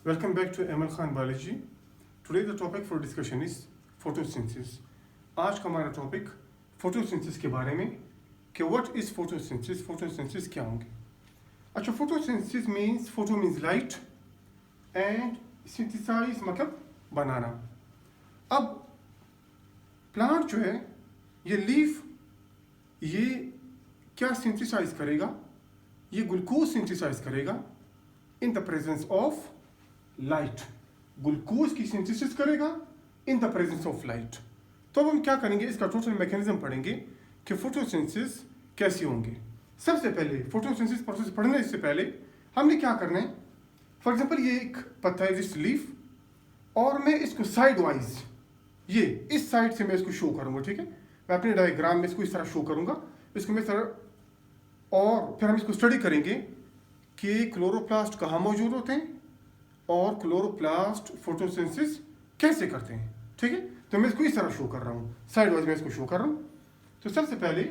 Welcome back to ML Khan Biology. Today the topic for discussion is photosynthesis. आज का हमारा topic photosynthesis के बारे में कि व्हाट इज फोटोसिंथेसिस, फोटोसिंथेसिस क्या होंगे. अच्छा, photosynthesis means photo means light and synthesize मतलब बनाना. अब प्लांट जो है ये लीफ ये क्या सिंथेसाइज करेगा, ये ग्लूकोज सिंथेसाइज करेगा in the presence of light. Glucose की सिंथेसिस करेगा in the presence of light. तो अब हम क्या करेंगे, इसका टोटल मैकेनिज्म पढ़ेंगे कि फोटोसिंथेसिस कैसे होंगे. सबसे पहले फोटोसिंथेसिस प्रोसेस पढ़ने से पहले हमने क्या करना है, फॉर एग्जांपल ये एक पत्ता है जिस लीफ, और मैं इसको साइड वाइज ये इस साइड से मैं इसको शो करूंगा. ठीक है, मैं अपने डायग्राम में इसको इस तरह शो करूंगा, इसको मैं इस तरह, और फिर हम इसको स्टडी करेंगे कि क्लोरोप्लास्ट कहाँ मौजूद होते हैं और क्लोरोप्लास्ट फोटोसिंथेसिस कैसे करते हैं. ठीक है, तो मैं इसको इस तरह शो कर रहा हूँ, साइड वाइज में इसको शो कर रहा हूँ. तो सबसे पहले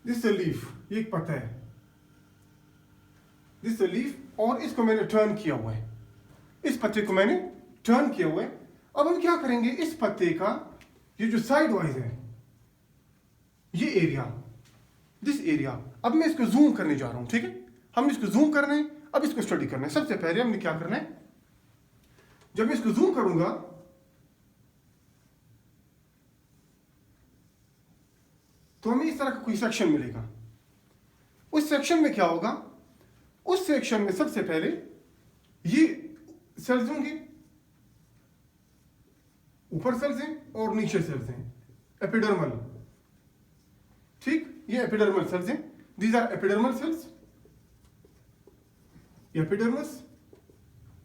दिस लीफ, ये एक पत्ता है, दिस लीफ, और इसको मैंने टर्न किया हुआ है, इस पत्ते को मैंने टर्न किया हुआ है. अब हम क्या करेंगे, इस पत्ते का ये जो साइड वाइज है ये एरिया, दिस एरिया, अब मैं इसको जूम करने जा रहा हूं. ठीक है, हमने इसको जूम करना है, अब इसको स्टडी करना है. सबसे पहले हमने क्या करना है, जब मैं इसको जूम करूंगा तो हमें इस तरह का कोई सेक्शन मिलेगा. उस सेक्शन में क्या होगा, उस सेक्शन में सबसे पहले ये सेल्स होंगे, ऊपर सेल्स हैं और नीचे सेल्स हैं, एपिडर्मल. ठीक, ये एपिडर्मल सेल्स हैं, दीज आर एपिडर्मल सेल्स, ये एपिडर्मस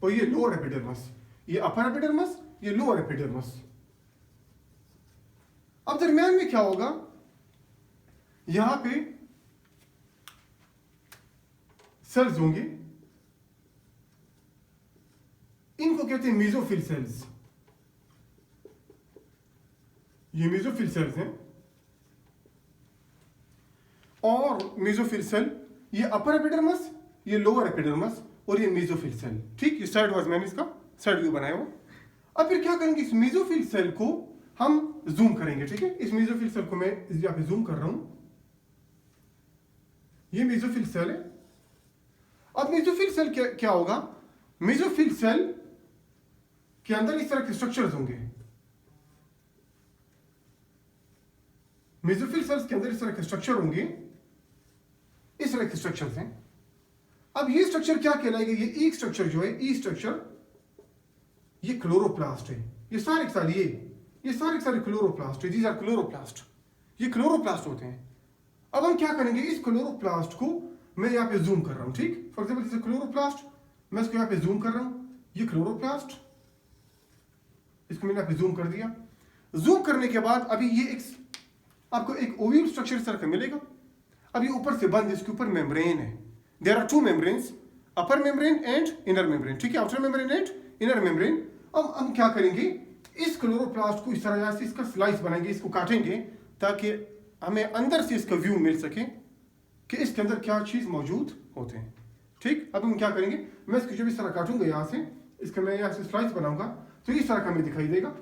और ये लोअर एपिडर्मस, ये अपर एपिडर्मस, ये लोअर एपिडर्मस. अब दरम्यान में क्या होगा, यहां पे सेल्स होंगे, इनको कहते हैं मेसोफिल सेल्स. ये मेसोफिल सेल्स हैं, और मेसोफिल सेल ये अपर एपिडर्मस, ये लोअर एपिडर्मस, और ये मेसोफिल सेल. ठीक, ये साइड वाइज मैंने इसका साइड व्यू बनाया हुआ. अब फिर क्या करेंगे, इस मेसोफिल सेल को हम जूम करेंगे. ठीक है, इस मेसोफिल सेल को मैं यहां पे जूम कर रहा हूं, ये मेसोफिल सेल है. अब मेसोफिल सेल क्या होगा, मेसोफिल सेल के अंदर इस तरह के स्ट्रक्चर्स होंगे, मेसोफिल सेल्स के अंदर इस तरह के स्ट्रक्चर होंगे, इस तरह के स्ट्रक्चर्स हैं. अब ये स्ट्रक्चर क्या कहलाएगा, ये ई स्ट्रक्चर जो है, ई स्ट्रक्चर, ये क्लोरोप्लास्ट है. ये सारे सारे क्लोरोप्लास्ट है, दीज आर क्लोरोप्लास्ट, ये क्लोरोप्लास्ट होते हैं. अब हम क्या करेंगे, इस क्लोरोप्लास्ट को मैं यहां पे जूम कर रहा हूं. ठीक, फॉर एग्जांपल जैसे क्लोरोप्लास्ट, मैं इसको यहां पे जूम कर रहा हूं, ये क्लोरोप्लास्ट, इसको मैंने यहां पे जूम कर दिया. जूम करने के बाद अभी ये आपको एक ओव्यूल स्ट्रक्चर इस तरह का मिलेगा. अब ये ऊपर से बंद, इसके ऊपर मेम्ब्रेन है. There are two membranes, upper membrane and inner membrane. ठीक है, outer membrane and inner membrane. अब हम क्या करेंगे, इस क्लोरोप्लास्ट को इस तरह से इसका स्लाइस बनाएंगे, इसको काटेंगे, ताकि हमें अंदर से इसका व्यू मिल सके कि इसके अंदर क्या चीज मौजूद होते हैं. ठीक, अब हम क्या करेंगे, मैं इसको जब इस तरह काटूंगा यहां से, इसका मैं यहां से स्लाइस बनाऊंगा, तो इस तरह का हमें दिखाई देगा.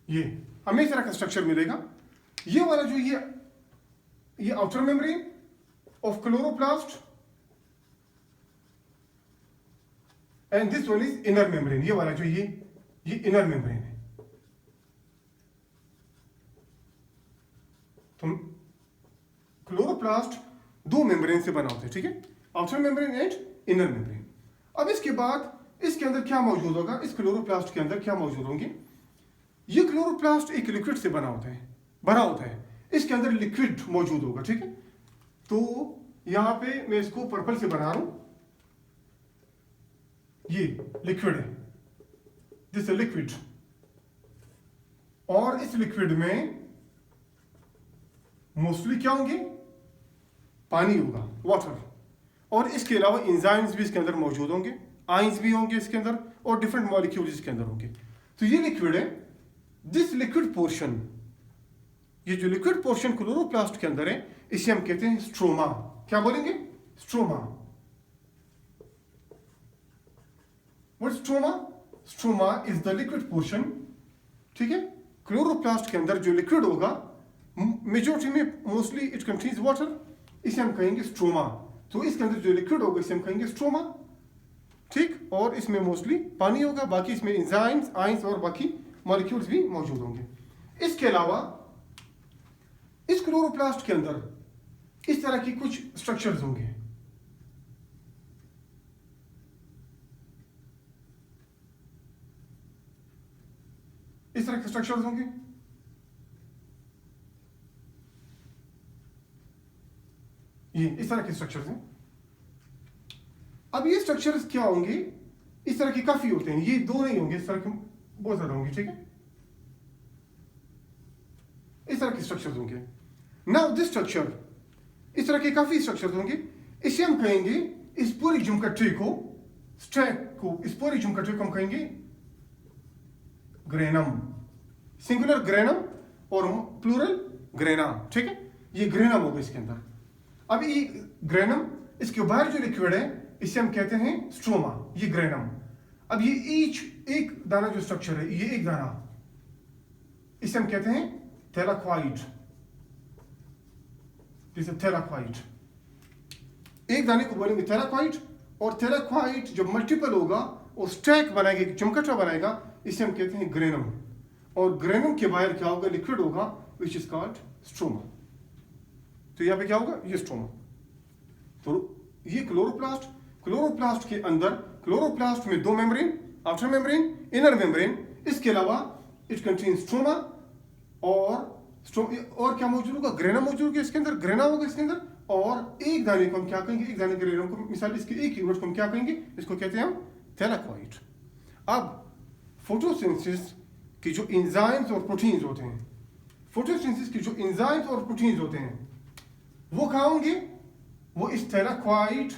ये हमें इस तरह का स्ट्रक्चर मिलेगा. ये वाला जो ये outer membrane of chloroplast and this one is inner membrane. ये वाला जो ये इनर मेम्ब्रेन है. तो क्लोरोप्लास्ट दो मेम्ब्रेन से बना होता है. ठीक है, outer membrane and inner membrane. अब इसके बाद इसके अंदर क्या मौजूद होगा, इस क्लोरोप्लास्ट के अंदर क्या मौजूद होंगे? ये क्लोरोप्लास्ट एक लिक्विड से बना होता है, इसके अंदर लिक्विड मौजूद होगा, ठीक है। तो यहां पे मैं इसको पर्पल से बना रहा हूं, ये लिक्विड है, दिस है लिक्विड, और इस लिक्विड में मोस्टली क्या होंगे? पानी होगा, वाटर, और इसके अलावा एंजाइम्स भी इसके अंदर मौजूद होंगे, आयंस भी होंगे इसके अंदर, और डिफरेंट मॉलिक्यूल्स इसके अंदर होंगे। तो ये लिक्विड है, दिस लिक्विड पोर्शन, ये जो लिक्विड पोर्शन क्लोरोप्लास्ट के अंदर है, इसे हम कहते हैं स्ट्रोमा। क्या बोलेंगे? Stroma. What stroma? Stroma is the liquid portion, ठीक है। क्लोरोप्लास्ट के अंदर जो लिक्विड होगा, मेजोरिटी में मोस्टली इट कंटेन्स वाटर, इसे हम कहेंगे स्ट्रोमा। तो इसके अंदर जो लिक्विड होगा इसे हम कहेंगे स्ट्रोमा, ठीक। और इसमें मोस्टली पानी होगा, बाकी इसमें एंजाइम्स, आयंस और बाकी मॉलिक्यूल्स भी मौजूद होंगे। इसके अलावा इस क्लोरोप्लास्ट के अंदर इस तरह की कुछ स्ट्रक्चर्स होंगे, इस तरह के स्ट्रक्चर्स होंगे, ये इस तरह के स्ट्रक्चर्स हैं। अब ये स्ट्रक्चर्स क्या होंगे? इस तरह के काफी होते हैं, ये दो नहीं होंगे, इस तरह के बहुत ज्यादा होंगे, ठीक है। इस तरह के स्ट्रक्चर्स होंगे। नाउ दिस स्ट्रक्चर, इस तरह के काफी स्ट्रक्चर्स होंगे, इसे हम कहेंगे, इस पूरी ज्योमेट्री को, स्टैक को, इस पूरी ज्योमेट्री को हम कहेंगे ग्रेनम, सिंगुलर ग्रेनम और प्लूरल ग्रेना, ठीक है। ये ग्रेनम होगा इसके अंदर। अब ये ग्रेनम, इसके बाहर जो लिक्विड है इसे हम कहते हैं स्ट्रोमा, ये ग्रेनम। अब ये ईच एक दाना जो स्ट्रक्चर है, ये एक दाना, इसे हम कहते हैं थैलाक्वाइड, जैसे थैलाक्वाइड, एक दाने को बोलेंगे थैलाक्वाइड, और थैलाक्वाइड जब मल्टीपल होगा और स्टैक बनाएगा, चमकटा बनाएगा, इसे हम कहते हैं ग्रेनम। और ग्रेनम के बाहर क्या होगा? लिक्विड होगा, विच इज कॉल्ड स्ट्रोमा। तो यहां पे क्या होगा? ये स्ट्रोमा। तो ये क्लोरोप्लास्ट, क्लोरोप्लास्ट के अंदर, क्लोरोप्लास्ट में दो membrane, outer membrane, inner membrane, इसके अलावा इट कंटेन्स स्ट्रोमा, और क्या मौजूद होगा? ग्रेना मौजूद होगा इसके अंदर, ग्रेना होगा इसके अंदर, और एक दाने को हम क्या कहेंगे? एक दाने ग्रेना को, मिसाल इसके एक यूनिट को हम क्या कहेंगे? इसको कहते हैं हम थैलाक्वाइड। अब फोटोसिंथेसिस की जो एंजाइम्स और प्रोटीन्स होते हैं, फोटोसिंथेसिस की जो एंजाइम्स और प्रोटीन्स होते हैं, वो कहाँ होंगे? वो इस थैलाक्वाइड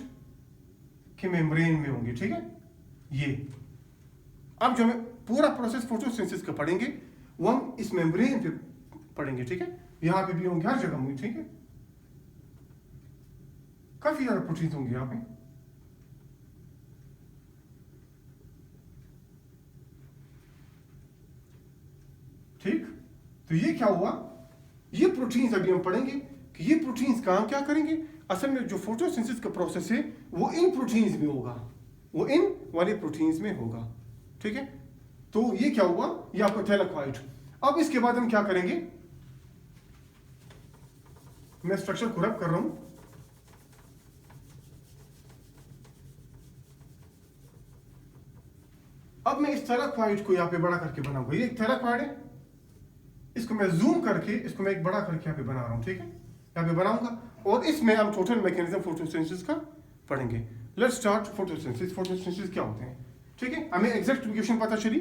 के मेम्ब्रेन में होंगे, ठीक है। ये अब जो हमें पूरा प्रोसेस फोटोसिंथेसिस का पढ़ेंगे, वो हम इस मेम्ब्रेन पे पढ़ेंगे, ठीक है। यहां पे भी होंगे, हर जगह होंगे, ठीक है। काफी ज्यादा प्रोटीन्स होंगे यहां पे। ठीक, तो ये क्या हुआ? ये प्रोटीन्स अभी हम पढ़ेंगे कि ये प्रोटीन्स काम क्या करेंगे। असल में जो फोटोसिंथेसिस का प्रोसेस है वो इन प्रोटीन्स में होगा, वो इन वाले प्रोटीन्स में होगा, ठीक है। तो ये क्या हुआ? ये आपका थैलाक्वाइड। अब इसके बाद हम क्या करेंगे? मैं स्ट्रक्चर को रब कर रहा हूं। अब मैं इस थैलाक्वाइड को यहां पे बड़ा करके बनाऊंगा। ये एक थैलाक्वाइड है, इसको मैं जूम करके, इसको मैं एक बड़ा करके यहां पे बना रहा हूं, ठीक है। यहां पे बनाऊंगा, और इसमें हम टोटल मैकेनिज्म फोटोसिंथेसिस का पढ़ेंगे। Let's start photosynthesis. फोटोसिंथेसिस क्या होते हैं, ठीक है। हमें एग्जैक्ट लोकेशन पता चली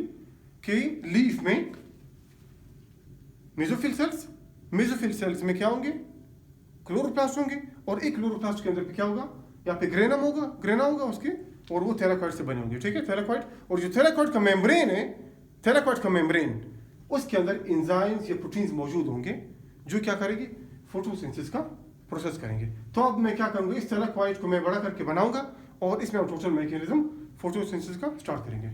कि लीफ में मेसोफिल सेल्स, मेसोफिल सेल्स में क्या होंगे? क्लोरोप्लास्ट होंगे, और एक क्लोरोप्लास्ट के अंदर पे क्या होगा? यहाँ पे ग्रेनम होगा, ग्रेना होगा उसके, और वो थैलाक्वाइड से बने होंगे, ठीक है। थैलाक्वाइड, और जो थैलाक्वाइड का मेम्ब्रेन है, थैलाक्वाइड का मेम्ब्रेन, उसके अंदर एंजाइम्स या प्रोटीन्स मौजूद होंगे जो क्या करेंगे? फोटोसिंथेसिस का प्रोसेस करेंगे। तो अब मैं क्या करूंगा? इस थैलाक्वाइड को मैं बड़ा करके बनाऊंगा, और इसमें हम टोटल मैकेनिज्म फोटोसिंथेसिस का स्टार्ट करेंगे।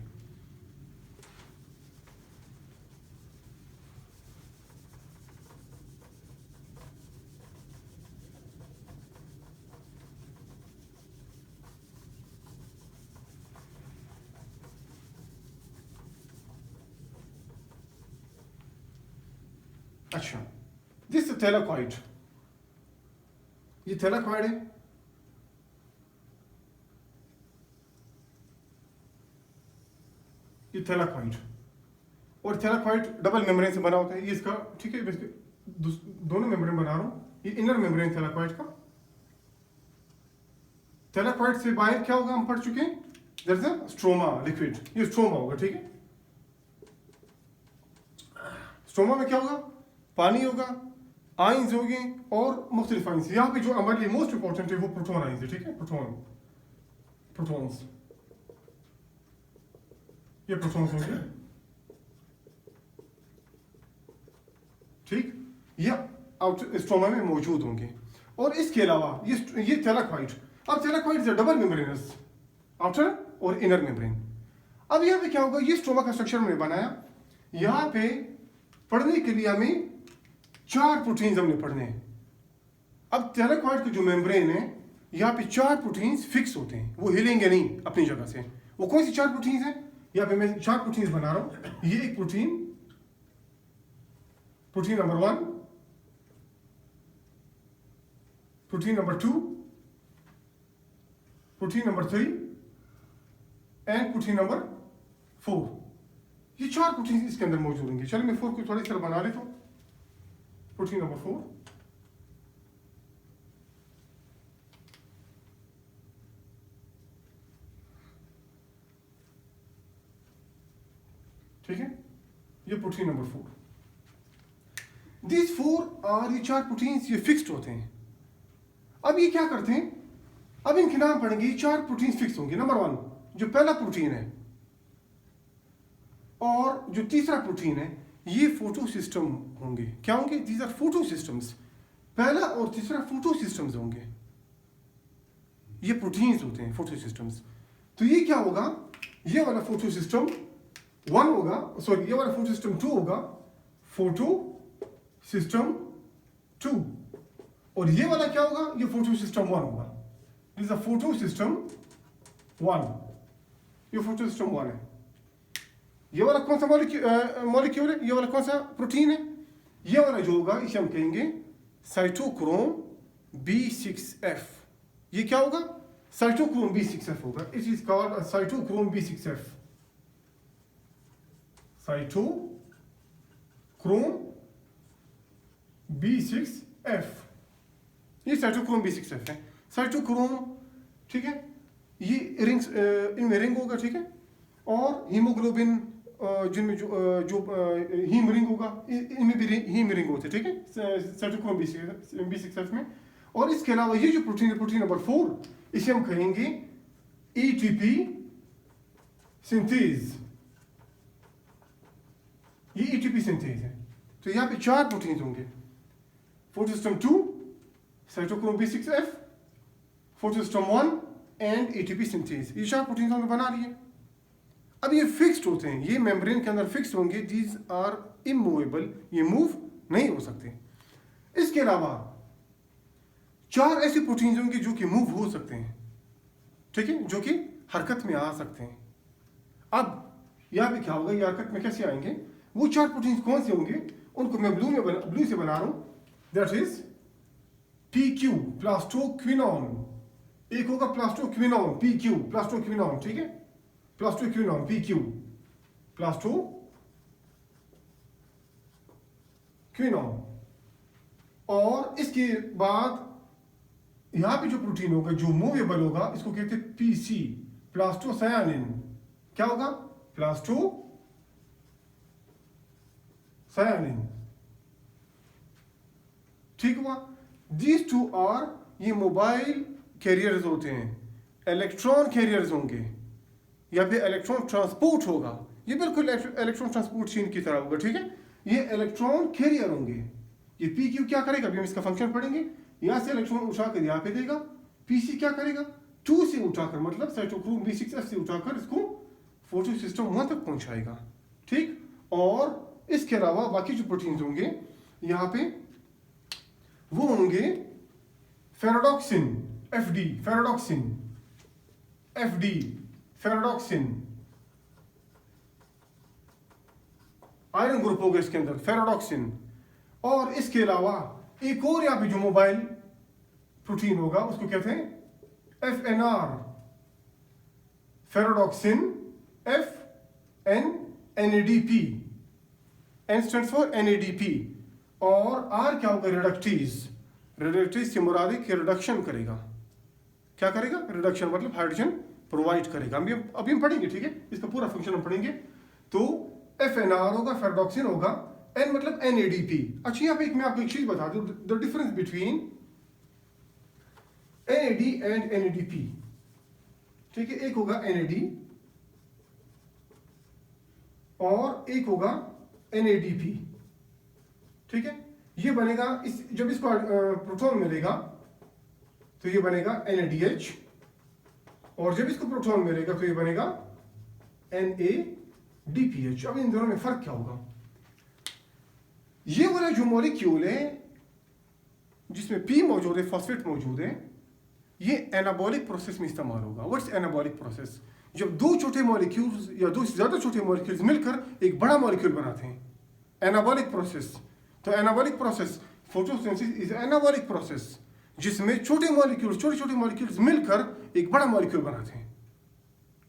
अच्छा, दिस थैलाक्वाइड, ये थैलाक्वाइड है, ये थैलाकॉइड, और थैलाकॉइड डबल मेम्ब्रेन से बना होता है। ये इसका ठीक है, इसके दोनों मेम्ब्रेन बना रहा हूँ। ये इनर मेम्ब्रेन थैलाकॉइड का। थैलाकॉइड से बाहर क्या होगा हम पढ़ चुके हैं, there is a stroma liquid, ये स्ट्रोमा होगा ठीक है। स्ट्रोमा में क्या होगा, पानी होगा, आइंस होंगे और मुख्तलिफ आइंस। यहाँ पे जो हमारे लिए मोस्ट इंपॉर्टेंट है वो प्रोटॉन आइंस है ठीक है, प्रोटॉन्स, ये प्रोटॉन्स होंगे ठीक, ये आउटर स्ट्रोमा में मौजूद होंगे। और इसके अलावा ये थैलाकॉइड, अब थैलाकॉइड से डबल मेम्ब्रेनस, आउटर और इनर मेम्ब्रेन। अब यहाँ पे क्या होगा, ये स्ट्रोमा का स्ट्रक्चर हमने बनाया। यहाँ पे पढ़ने के लिए हमें 4 प्रोटीन्स हमने पढ़ने हैं। अब थैलाकॉइड का जो मेम्ब्रेन है, यहाँ पे 4 प्रोटीन्स फिक्स होते हैं, वो हिलेंगे नहीं अपनी जगह से। वो कौन सी 4 प्रोटीन्स हैं, यहाँ पे मैं 4 प्रोटीन्स बना रहा हूँ। ये एक protein number 1, protein number 2, protein number 3 and protein number 4। ये 4 प्रोटीन इसके अंदर मौजूद होंगे। चलिए मैं 4 को थोड़ी तरह बना लेता हूँ। प्रोटीन नंबर 4, ठीक है, ये प्रोटीन नंबर 4। दिस 4 आर, ये 4 प्रोटीन्स ये फिक्स्ड होते हैं। अब ये क्या करते हैं, अब इनके नाम पढ़ेंगे। ये 4 प्रोटीन्स फिक्स होंगे। नंबर 1 जो पहला प्रोटीन है और जो तीसरा प्रोटीन है, ये फोटो सिस्टम होंगे। क्या होंगे, दीज आर फोटो सिस्टम्स। पहला और तीसरा फोटो सिस्टम्स होंगे, ये प्रोटीन्स होते हैं फोटो सिस्टम्स। तो ये क्या होगा, ये वाला फोटो सिस्टम 1 होगा, सॉरी ये वाला फोटो सिस्टम 2 होगा, फोटो सिस्टम 2। और ये वाला क्या होगा, ये फोटो सिस्टम 1 होगा। This is a photo system 1, ये फोटो सिस्टम 1 है। ये वाला कौन सा मॉलिक्यूल है, ये वाला कौन सा प्रोटीन है, ये वाला जो होगा इसे हम कहेंगे साइटोक्रोम B6F। ये क्या होगा, साइटोक्रोम B6F होगा। It is called cytochrome B6F, cytochrome B6F। ये साइटोक्रोम B6F है। साइटोक्रोम ठीक है, ये रिंग्स, इनमें रिंग होगा ठीक है, और हीमोग्लोबिन जिनमें जो हीम रिंग होगा, इनमें भी हीम रिंग होते हैं ठीक है, साइटोक्रोम B6F में। और इसके अलावा ये जो प्रोटीन है, प्रोटीन नंबर 4, इसे हम कहेंगे ATP सिंथेज। ये ATP सिंथेज है। तो यहाँ पे 4 प्रोटीन होंगे, photo system 2, cytochrome B6F, photo system 1 and ATP synthase. ये 4 प्रोटीन हमने बना लिए। अब ये फिक्स्ड होते हैं, ये मेम्ब्रेन के अंदर फिक्स होंगे। दीज आर इमूवेबल, ये मूव नहीं हो सकते। इसके अलावा 4 ऐसे प्रोटीन्स होंगे जो कि मूव हो सकते हैं ठीक है, जो कि हरकत में आ सकते हैं। अब यहाँ पे क्या होगा, ये हरकत में कैसे आएंगे, वो 4 प्रोटीन्स कौन से होंगे, उनको मैं ब्लू से बना रहा हूँ। That is PQ, plastoquinone. एक होगा प्लास्टोक्विनोन PQ, प्लास्टोक्विनोन ठीक है, प्लास्टोक्विनोन PQ, प्लास्टोक्विनोन। और इसके बाद यहां पे जो प्रोटीन होगा जो मूवेबल होगा, इसको कहते हैं PC, प्लास्टोसायानिन। क्या होगा, प्लास्टोसायानिन ठीक हुआ। दीज 2 आर, ये मोबाइल कैरियर्स होते हैं, इलेक्ट्रॉन कैरियर्स होंगे, या फिर इलेक्ट्रॉन ट्रांसपोर्ट होगा। ये बिल्कुल इलेक्ट्रॉन ट्रांसपोर्ट चेन की तरह होगा ठीक है, ये इलेक्ट्रॉन कैरियर होंगे। ये PQ क्या करेगा, अभी हम इसका फंक्शन पढ़ेंगे। यहाँ से इलेक्ट्रॉन उठाकर यहाँ पे देगा। PC क्या करेगा, 2 से उठाकर, मतलब साइटोक्रोम B6F से उठाकर इसको फोटो सिस्टम 1 तक पहुंचाएगा ठीक। और इसके अलावा बाकी जो प्रोटीन्स होंगे यहाँ पे, वो होंगे फेरोडॉक्सिन FD, फेरोडॉक्सिन आयरन ग्रुप होगा इसके अंदर, फेरोडॉक्सिन। और इसके अलावा एक और यहाँ पे जो मोबाइल प्रोटीन होगा उसको कहते हैं FNR, फेरोडॉक्सिन F NADP, N stands for NADP, और R क्या होगा, रिडक्टेज। रिडक्टेज से मुराद है कि रिडक्शन करेगा। क्या करेगा, रिडक्शन, मतलब हाइड्रोजन प्रोवाइड करेगा। अभी हम पढ़ेंगे, ठीक है, इसका पूरा फंक्शन हम पढ़ेंगे। तो FNR होगा, फेरडॉक्सिन होगा, N मतलब NADP। अच्छा, यहाँ पे मैं आपको एक चीज बता दूं, the difference between NAD and NADP, ठीक है। एक होगा NAD और एक होगा NADP, ठीक है। ये बनेगा जब इसको प्रोटॉन मिलेगा तो ये बनेगा NADH, और जब इसको प्रोटॉन मिलेगा तो ये बनेगा NADPH। अब इन दोनों में फर्क क्या होगा? ये वाला जो मॉलिक्यूल है जिसमें P मौजूद है, फॉस्फेट मौजूद है, ये एनाबॉलिक प्रोसेस में इस्तेमाल होगा। What's anabolic process? जब दो छोटे मॉलिक्यूल्स या दो से ज्यादा छोटे मॉलिक्यूल्स मिलकर एक बड़ा मॉलिक्यूल बनाते हैं, एनाबॉलिक प्रोसेस। तो anabolic process, photosynthesis is anabolic process, जिसमें छोटे छोटे मॉलिक्यूल्स मिलकर एक बड़ा मॉलिक्यूल बनाते हैं,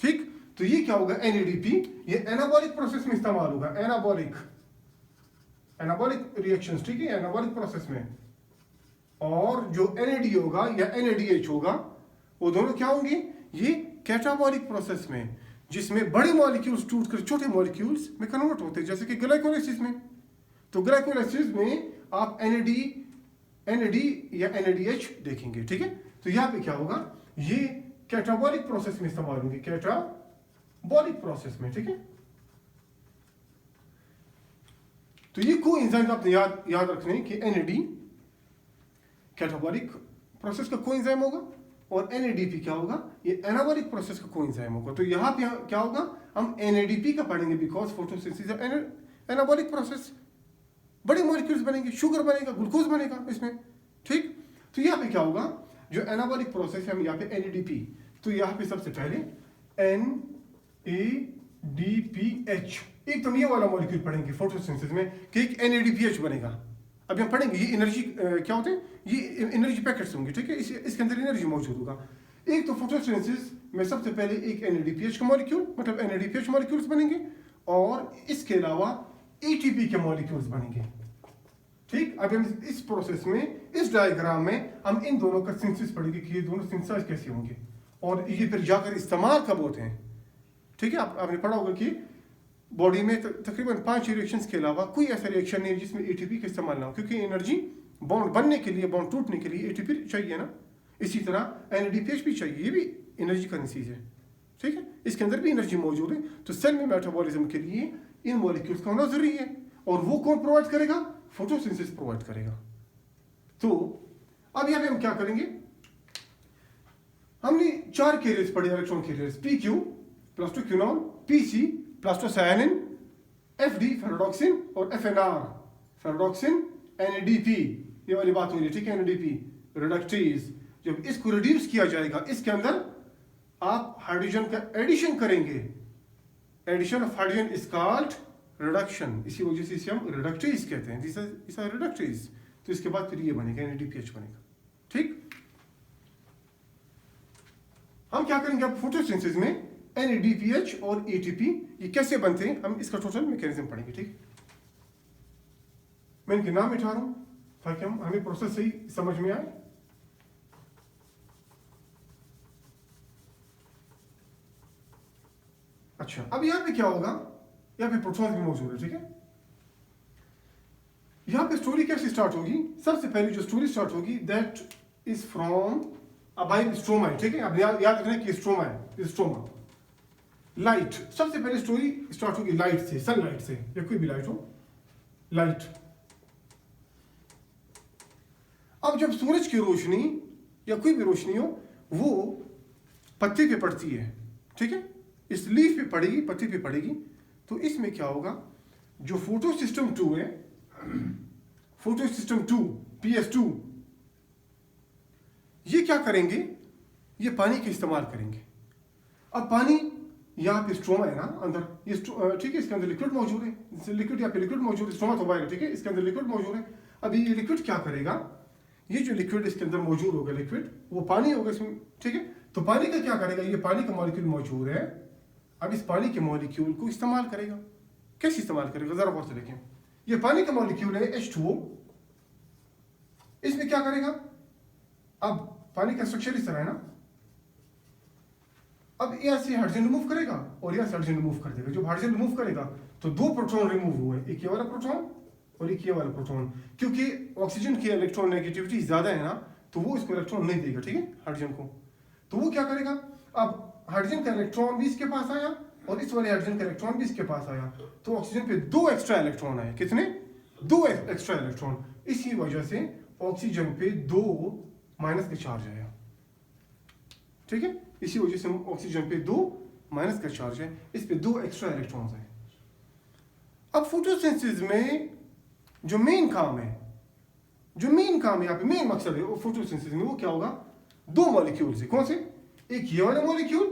ठीक। तो ये क्या होगा, NADP, ये एनाबॉलिक प्रोसेस में इस्तेमाल होगा, एनाबॉलिक रिएक्शंस, ठीक है, एनाबॉलिक प्रोसेस में। और जो NAD होगा या NADH होगा, वो दोनों क्या होंगे, ये कैटाबॉलिक प्रोसेस में, जिसमें बड़े मॉलिक्यूल्स टूटकर छोटे मॉलिक्यूल्स में कन्वर्ट होते हैं, जैसे कि ग्लाइकोलाइसिस में। तो ग्लाइकोलाइसिस में आप NAD या NADH देखेंगे, ठीक है। तो यहाँ पे क्या होगा, ये कैटाबॉलिक प्रोसेस में इस्तेमाल होंगे, कैटाबॉलिक प्रोसेस में, ठीक है। तो ये कोएंजाइम आपने याद रखने कि NAD कैटाबॉलिक प्रोसेस का कोएंजाइम होगा और NADP क्या होगा, ये एनाबॉलिक प्रोसेस का कोएंजाइम होगा। तो यहाँ पे क्या होगा, हम NADP का पढ़ेंगे, बिकॉज फोटोसिंथेसिस एनाबॉलिक प्रोसेस, बड़े मॉलिक्यूल्स बनेंगे, शुगर बनेगा, ग्लूकोज बनेगा इसमें, ठीक। तो यहाँ पे क्या होगा, जो एनाबॉलिक प्रोसेस है, हम यहाँ पे NADP, तो यहाँ पे सबसे पहले NADPH, एक तो ये वाला मॉलिक्यूल पढ़ेंगे फोटोसिंथेसिस में कि एक NADPH बनेगा। अभी हम पढ़ेंगे ये एनर्जी क्या होते हैं, ये एनर्जी पैकेट्स होंगे, ठीक है, इसके अंदर एनर्जी मौजूद होगा। एक तो फोटोसिंथेसिस में सबसे पहले एक NADPH का मॉलिक्यूल, मतलब NADPH मॉलिक्यूल्स बनेंगे, और इसके अलावा ATP के मॉलिक्यूल्स बनेंगे, ठीक। अब हम इस प्रोसेस में, इस डायग्राम में हम इन दोनों का सिंथेसिस पढ़ेंगे कि ये दोनों सिंथेसाइज कैसे होंगे और ये फिर जाकर इस्तेमाल कब होते हैं, ठीक है। आपने पढ़ा होगा कि बॉडी में तकरीबन 5 रिएक्शंस के अलावा कोई ऐसा रिएक्शन नहीं है जिसमें ATP का इस्तेमाल ना हो, क्योंकि एनर्जी बॉन्ड बनने के लिए, बॉन्ड टूटने के लिए ATP चाहिए ना। इसी तरह NADPH भी चाहिए, ये भी एनर्जी का चीज़ है, ठीक है, इसके अंदर भी एनर्जी मौजूद है। तो सेल में मेटाबॉलिज्म के लिए इन मॉलिक्यूल्स का होना जरूरी है, और वो कौन प्रोवाइड करेगा, फोटोसिंथेसिस प्रोवाइड करेगा। तो अब यहाँ पे हम क्या करेंगे, हमने 4 कैरियर्स पढ़े, electron carriers, PQ plus 2 क्यूनॉन, PC plus 2 सायनिन, FD फेरोडॉक्सिन, और FNR फेरोडॉक्सिन, NADP, ये वाली बात हो रही है, ठीक है, NADP रिडक्टेज। जब इसको रिड्यूस किया जाएगा, इसके अंदर आप हाइड्रोजन का एडिशन करेंगे, addition of hydrogen is called reduction, इसी वजह से इसे हम रिडक्टेज कहते हैं, दिस आर रिडक्टेज। तो इसके बाद फिर ये बनेगा, NADPH बनेगा, ठीक। हम क्या करेंगे अब फोटोसिंथेसिस में NADPH और ATP ये कैसे बनते हैं, हम इसका टोटल मैकेनिज्म पढ़ेंगे, ठीक। मैं इनके नाम मिटा रहा हूं ताकि हमें प्रोसेस सही समझ में आए। अच्छा, अब यहां पे क्या होगा, यहां पे प्रोटॉन्स भी मौजूद है, ठीक है। यहां पे स्टोरी कैसे स्टार्ट होगी, सबसे पहले जो स्टोरी स्टार्ट होगी दैट इज फ्रॉम अबाइल स्ट्रोमा, ठीक है। अब याद रखना कि स्ट्रोमा है, स्ट्रोमा लाइट। सबसे पहले स्टोरी स्टार्ट होगी लाइट से, सनलाइट से, या कोई भी लाइट हो, लाइट। अब जब सूरज की रोशनी या कोई भी रोशनी हो, वो पत्ते पे पड़ती है, ठीक है, इस लीफ पे पड़ेगी, पत्ते पे पड़ेगी, तो इसमें क्या होगा, जो फोटो सिस्टम 2 है, फोटो सिस्टम 2 PS2, ये क्या करेंगे, ये पानी का इस्तेमाल करेंगे। अब पानी यहाँ पे स्ट्रोमा है ना अंदर, ये ठीक है, इसके अंदर लिक्विड मौजूद है, लिक्विड यहाँ पे लिक्विड मौजूद है, स्ट्रोमा तो बाहर, ठीक है, इसके अंदर लिक्विड मौजूद है। अभी ये लिक्विड क्या करेगा, ये जो लिक्विड इसके अंदर मौजूद होगा, लिक्विड वो पानी होगा इसमें, ठीक है। तो पानी का क्या करेगा, ये पानी का मॉलिक्यूल मौजूद है, अब इस पानी के मॉलिक्यूल को इस्तेमाल करेगा। कैसे इस्तेमाल करेगा जरा गौर से देखें। ये पानी का मॉलिक्यूल है H2O, इसमें क्या करेगा, अब पानी का स्ट्रक्चर इस तरह है ना, अब यहाँ से हाइड्रोजन रिमूव करेगा और यहाँ से हाइड्रोजन रिमूव कर देगा। जब हाइड्रोजन रिमूव करेगा तो दो प्रोटॉन रिमूव हुए, एक ये वाला प्रोटॉन और एक ये वाला प्रोटॉन। क्योंकि ऑक्सीजन की इलेक्ट्रॉन नेगेटिविटी ज्यादा है ना, तो वो इसको इलेक्ट्रॉन नहीं देगा, ठीक है, हाइड्रोजन को। तो वो क्या करेगा, अब हाइड्रोजन का इलेक्ट्रॉन भी इसके पास आया और इस वाले हाइड्रोजन का इलेक्ट्रॉन भी इसके पास आया, तो ऑक्सीजन पे दो एक्स्ट्रा इलेक्ट्रॉन आए। कितने? दो एक्स्ट्रा इलेक्ट्रॉन। इसी वजह से ऑक्सीजन पे दो माइनस का चार्ज आया, ठीक है। इसी वजह से ऑक्सीजन पे दो माइनस का चार्ज है, इस पे दो एक्स्ट्रा इलेक्ट्रॉन्स हैं। अब फोटोसिंथेसिस में जो मेन काम है, जो मेन काम है यहाँ पे, मेन मकसद है फोटोसिंथेसिस में, वो क्या होगा, दो मॉलिक्यूल से। कौन से? एक ये वाले मॉलिक्यूल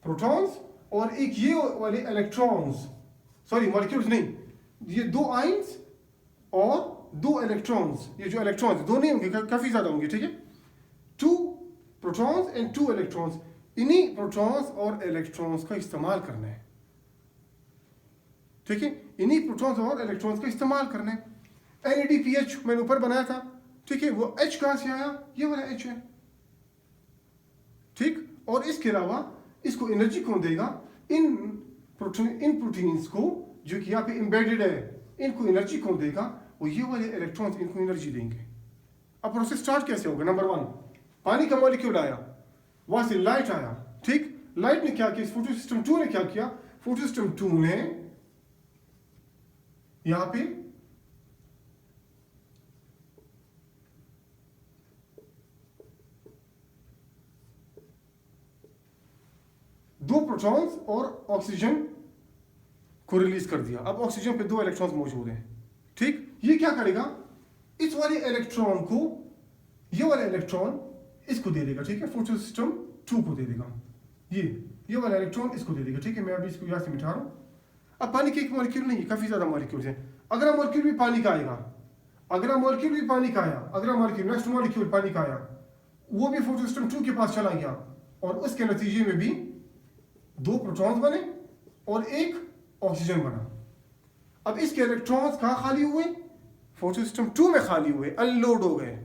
प्रोटॉन्स और एक ये वाले इलेक्ट्रॉन्स, सॉरी मॉलिक्यूल्स नहीं, ये दो आयंस और दो इलेक्ट्रॉन्स। ये जो इलेक्ट्रॉन्स दो नहीं होंगे, काफी ज्यादा होंगे, ठीक है, two protons and two electrons. इन्हीं प्रोटॉन्स और इलेक्ट्रॉन्स का इस्तेमाल करना है, ठीक है, इन्हीं प्रोटॉन्स और इलेक्ट्रॉन्स का इस्तेमाल करना है। NADPH मैंने ऊपर बनाया था, ठीक है, वो H कहां से आया, ये वाला H है, ठीक। और इसके अलावा इसको एनर्जी कौन देगा, इन प्रोटीन्स को जो कि यहाँ पे एम्बेडेड है, इनको एनर्जी कौन देगा, वो ये वाले इलेक्ट्रॉन्स इनको एनर्जी देंगे। अब प्रोसेस स्टार्ट कैसे होगा, नंबर वन, पानी का मॉलिक्यूल आया, वहां से लाइट आया, ठीक। लाइट ने क्या किया, इस फोटो सिस्टम 2 ने क्या किया, फोटो सिस्टम 2 ने यहां पे दो प्रोटॉन्स और ऑक्सीजन को रिलीज कर दिया। अब ऑक्सीजन पे दो इलेक्ट्रॉन्स मौजूद हैं, ठीक। ये क्या करेगा, इस वाले इलेक्ट्रॉन को, ये वाला इलेक्ट्रॉन इसको दे देगा, ठीक है, फोटो सिस्टम 2 को दे देगा, ये वाला इलेक्ट्रॉन इसको दे देगा, ठीक है। मैं अभी इसको यहां से मिटा रहा हूं। अब पानी के एक मॉलिक्यूल नहीं, काफी ज्यादा मॉलिक्यूल्स हैं। अगला मॉलिक्यूल भी पानी का आएगा, अगला मॉलिक्यूल भी पानी का आया, अगला मॉलिक्यूल, नेक्स्ट मॉलिक्यूल पानी का आया, वो भी फोटो सिस्टम 2 के पास चला गया और उसके नतीजे में भी दो प्रोटॉन्स बने और एक ऑक्सीजन बना। अब इसके इलेक्ट्रॉन्स कहां खाली हुए, फोटो सिस्टम 2 में खाली हुए, अनलोड हो गए,